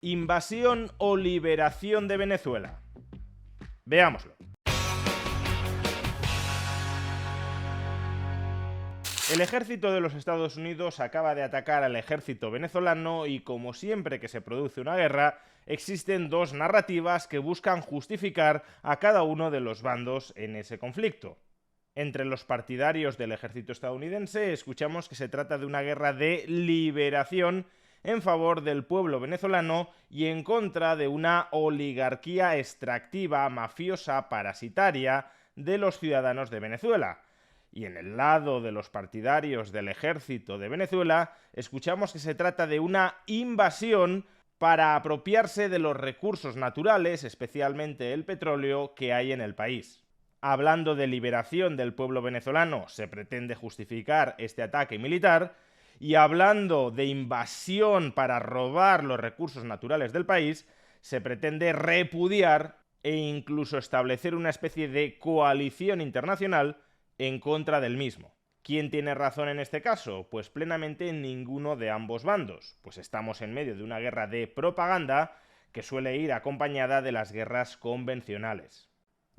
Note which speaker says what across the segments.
Speaker 1: ¿Invasión o liberación de Venezuela? Veámoslo. El ejército de los Estados Unidos acaba de atacar al ejército venezolano y, como siempre que se produce una guerra, existen dos narrativas que buscan justificar a cada uno de los bandos en ese conflicto. Entre los partidarios del ejército estadounidense escuchamos que se trata de una guerra de liberación en favor del pueblo venezolano y en contra de una oligarquía extractiva, mafiosa, parasitaria de los ciudadanos de Venezuela. Y en el lado de los partidarios del ejército de Venezuela escuchamos que se trata de una invasión para apropiarse de los recursos naturales, especialmente el petróleo, que hay en el país. Hablando de liberación del pueblo venezolano, se pretende justificar este ataque militar, y hablando de invasión para robar los recursos naturales del país, se pretende repudiar e incluso establecer una especie de coalición internacional en contra del mismo. ¿Quién tiene razón en este caso? Pues plenamente ninguno de ambos bandos, pues estamos en medio de una guerra de propaganda que suele ir acompañada de las guerras convencionales.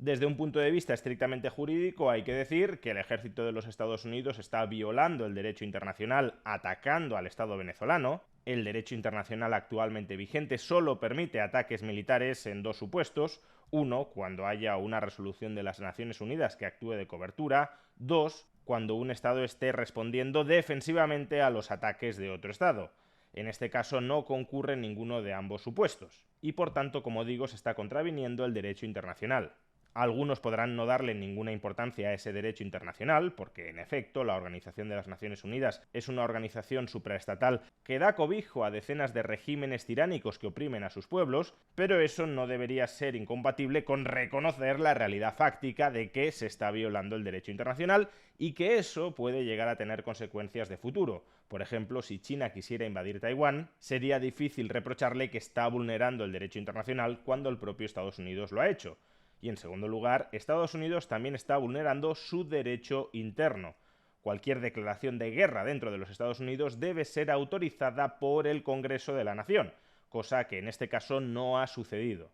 Speaker 1: Desde un punto de vista estrictamente jurídico, hay que decir que el ejército de los Estados Unidos está violando el derecho internacional atacando al Estado venezolano. El derecho internacional actualmente vigente solo permite ataques militares en dos supuestos. Uno, cuando haya una resolución de las Naciones Unidas que actúe de cobertura. Dos, cuando un Estado esté respondiendo defensivamente a los ataques de otro Estado. En este caso no concurre ninguno de ambos supuestos. Y por tanto, como digo, se está contraviniendo el derecho internacional. Algunos podrán no darle ninguna importancia a ese derecho internacional, porque en efecto la Organización de las Naciones Unidas es una organización supraestatal que da cobijo a decenas de regímenes tiránicos que oprimen a sus pueblos, pero eso no debería ser incompatible con reconocer la realidad fáctica de que se está violando el derecho internacional y que eso puede llegar a tener consecuencias de futuro. Por ejemplo, si China quisiera invadir Taiwán, sería difícil reprocharle que está vulnerando el derecho internacional cuando el propio Estados Unidos lo ha hecho. Y en segundo lugar, Estados Unidos también está vulnerando su derecho interno. Cualquier declaración de guerra dentro de los Estados Unidos debe ser autorizada por el Congreso de la Nación, cosa que en este caso no ha sucedido.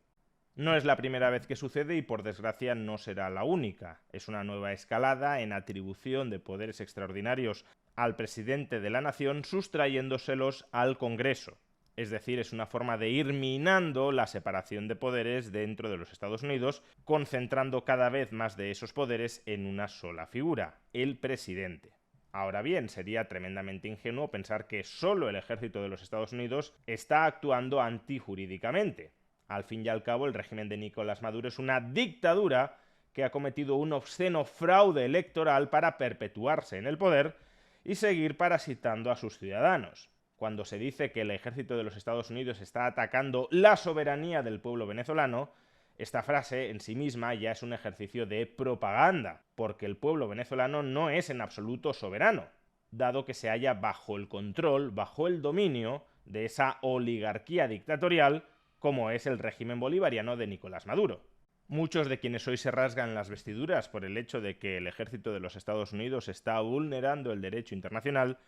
Speaker 1: No es la primera vez que sucede y por desgracia no será la única. Es una nueva escalada en atribución de poderes extraordinarios al presidente de la nación sustrayéndoselos al Congreso. Es decir, es una forma de ir minando la separación de poderes dentro de los Estados Unidos, concentrando cada vez más de esos poderes en una sola figura, el presidente. Ahora bien, sería tremendamente ingenuo pensar que solo el ejército de los Estados Unidos está actuando antijurídicamente. Al fin y al cabo, el régimen de Nicolás Maduro es una dictadura que ha cometido un obsceno fraude electoral para perpetuarse en el poder y seguir parasitando a sus ciudadanos. Cuando se dice que el ejército de los Estados Unidos está atacando la soberanía del pueblo venezolano, esta frase en sí misma ya es un ejercicio de propaganda, porque el pueblo venezolano no es en absoluto soberano, dado que se halla bajo el control, bajo el dominio de esa oligarquía dictatorial como es el régimen bolivariano de Nicolás Maduro. Muchos de quienes hoy se rasgan las vestiduras por el hecho de que el ejército de los Estados Unidos está vulnerando el derecho internacional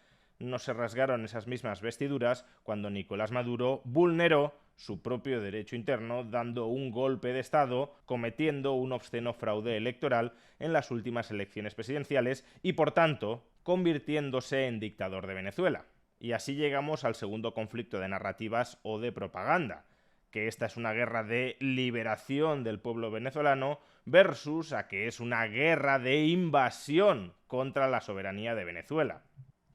Speaker 1: no se rasgaron esas mismas vestiduras cuando Nicolás Maduro vulneró su propio derecho interno dando un golpe de Estado, cometiendo un obsceno fraude electoral en las últimas elecciones presidenciales y, por tanto, convirtiéndose en dictador de Venezuela. Y así llegamos al segundo conflicto de narrativas o de propaganda, que esta es una guerra de liberación del pueblo venezolano versus a que es una guerra de invasión contra la soberanía de Venezuela.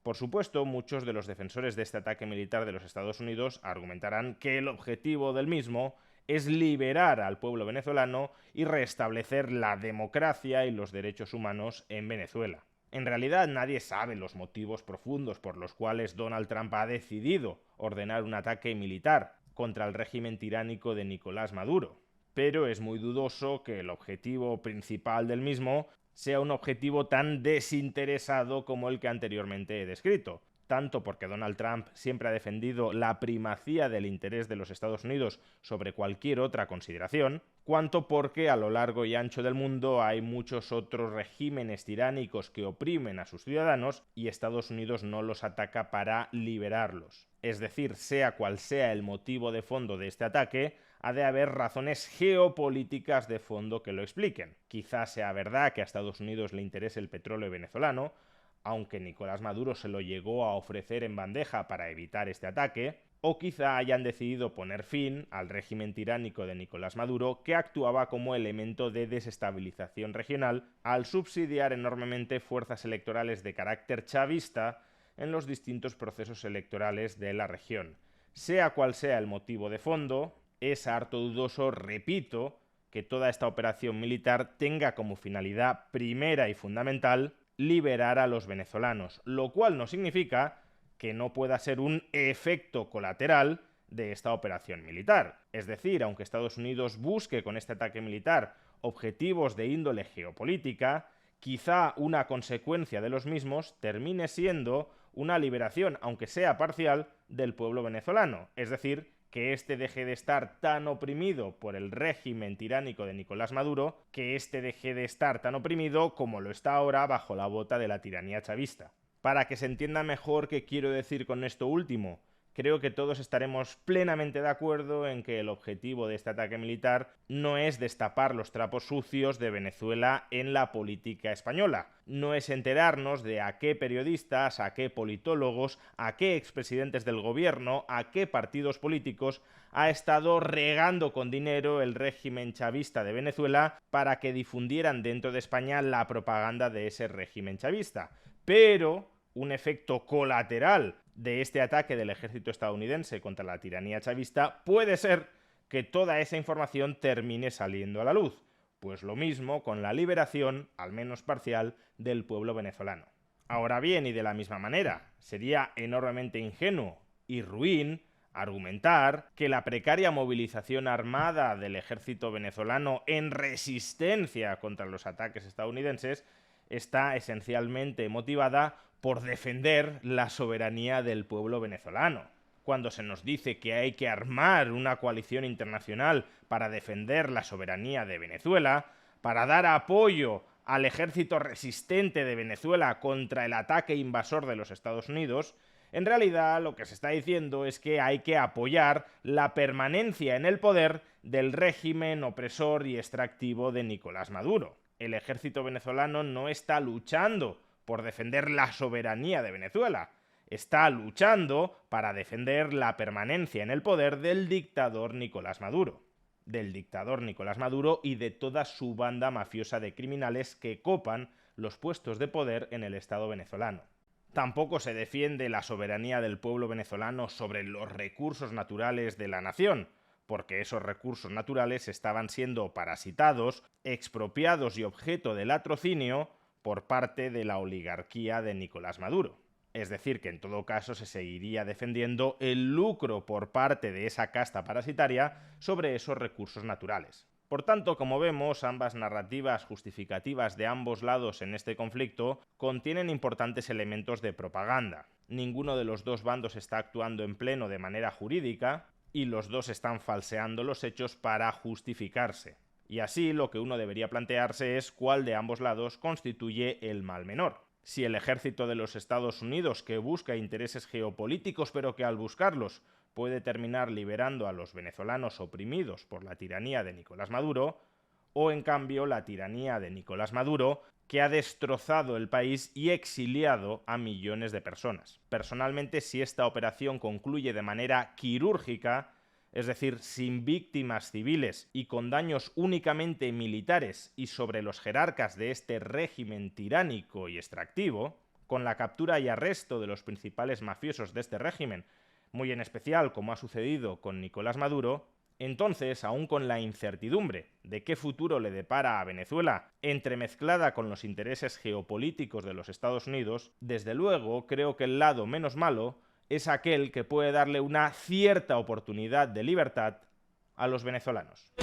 Speaker 1: Por supuesto, muchos de los defensores de este ataque militar de los Estados Unidos argumentarán que el objetivo del mismo es liberar al pueblo venezolano y restablecer la democracia y los derechos humanos en Venezuela. En realidad nadie sabe los motivos profundos por los cuales Donald Trump ha decidido ordenar un ataque militar contra el régimen tiránico de Nicolás Maduro, pero es muy dudoso que el objetivo principal del mismo sea un objetivo tan desinteresado como el que anteriormente he descrito, tanto porque Donald Trump siempre ha defendido la primacía del interés de los Estados Unidos sobre cualquier otra consideración, cuanto porque a lo largo y ancho del mundo hay muchos otros regímenes tiránicos que oprimen a sus ciudadanos y Estados Unidos no los ataca para liberarlos. es decir, sea cual sea el motivo de fondo de este ataque, ha de haber razones geopolíticas de fondo que lo expliquen. Quizás sea verdad que a Estados Unidos le interese el petróleo venezolano, aunque Nicolás Maduro se lo llegó a ofrecer en bandeja para evitar este ataque, o quizá hayan decidido poner fin al régimen tiránico de Nicolás Maduro, que actuaba como elemento de desestabilización regional al subsidiar enormemente fuerzas electorales de carácter chavista en los distintos procesos electorales de la región. Sea cual sea el motivo de fondo, es harto dudoso, repito, que toda esta operación militar tenga como finalidad primera y fundamental liberar a los venezolanos, lo cual no significa que no pueda ser un efecto colateral de esta operación militar. Es decir, aunque Estados Unidos busque con este ataque militar objetivos de índole geopolítica, quizá una consecuencia de los mismos termine siendo una liberación, aunque sea parcial, del pueblo venezolano. Es decir, que éste deje de estar tan oprimido por el régimen tiránico de Nicolás Maduro, que éste deje de estar tan oprimido como lo está ahora bajo la bota de la tiranía chavista. Para que se entienda mejor qué quiero decir con esto último, creo que todos estaremos plenamente de acuerdo en que el objetivo de este ataque militar no es destapar los trapos sucios de Venezuela en la política española, no es enterarnos de a qué periodistas, a qué politólogos, a qué expresidentes del gobierno, a qué partidos políticos ha estado regando con dinero el régimen chavista de Venezuela para que difundieran dentro de España la propaganda de ese régimen chavista. Pero un efecto colateral de este ataque del ejército estadounidense contra la tiranía chavista puede ser que toda esa información termine saliendo a la luz. Pues lo mismo con la liberación, al menos parcial, del pueblo venezolano. Ahora bien, y de la misma manera, sería enormemente ingenuo y ruin argumentar que la precaria movilización armada del ejército venezolano en resistencia contra los ataques estadounidenses está esencialmente motivada por defender la soberanía del pueblo venezolano. Cuando se nos dice que hay que armar una coalición internacional para defender la soberanía de Venezuela, para dar apoyo al ejército resistente de Venezuela contra el ataque invasor de los Estados Unidos, en realidad lo que se está diciendo es que hay que apoyar la permanencia en el poder del régimen opresor y extractivo de Nicolás Maduro. El ejército venezolano no está luchando por defender la soberanía de Venezuela, está luchando para defender la permanencia en el poder del dictador Nicolás Maduro. Y de toda su banda mafiosa de criminales que copan los puestos de poder en el Estado venezolano. Tampoco se defiende la soberanía del pueblo venezolano sobre los recursos naturales de la nación, porque esos recursos naturales estaban siendo parasitados, expropiados y objeto de latrocinio por parte de la oligarquía de Nicolás Maduro. Es decir, que en todo caso se seguiría defendiendo el lucro por parte de esa casta parasitaria sobre esos recursos naturales. Por tanto, como vemos, ambas narrativas justificativas de ambos lados en este conflicto contienen importantes elementos de propaganda. Ninguno de los dos bandos está actuando en pleno de manera jurídica y los dos están falseando los hechos para justificarse. Y así lo que uno debería plantearse es cuál de ambos lados constituye el mal menor. Si el ejército de los Estados Unidos, que busca intereses geopolíticos pero que al buscarlos puede terminar liberando a los venezolanos oprimidos por la tiranía de Nicolás Maduro, o en cambio la tiranía de Nicolás Maduro, que ha destrozado el país y exiliado a millones de personas. Personalmente, si esta operación concluye de manera quirúrgica, es decir, sin víctimas civiles y con daños únicamente militares y sobre los jerarcas de este régimen tiránico y extractivo, con la captura y arresto de los principales mafiosos de este régimen, muy en especial como ha sucedido con Nicolás Maduro, entonces, aún con la incertidumbre de qué futuro le depara a Venezuela, entremezclada con los intereses geopolíticos de los Estados Unidos, desde luego creo que el lado menos malo es aquel que puede darle una cierta oportunidad de libertad a los venezolanos.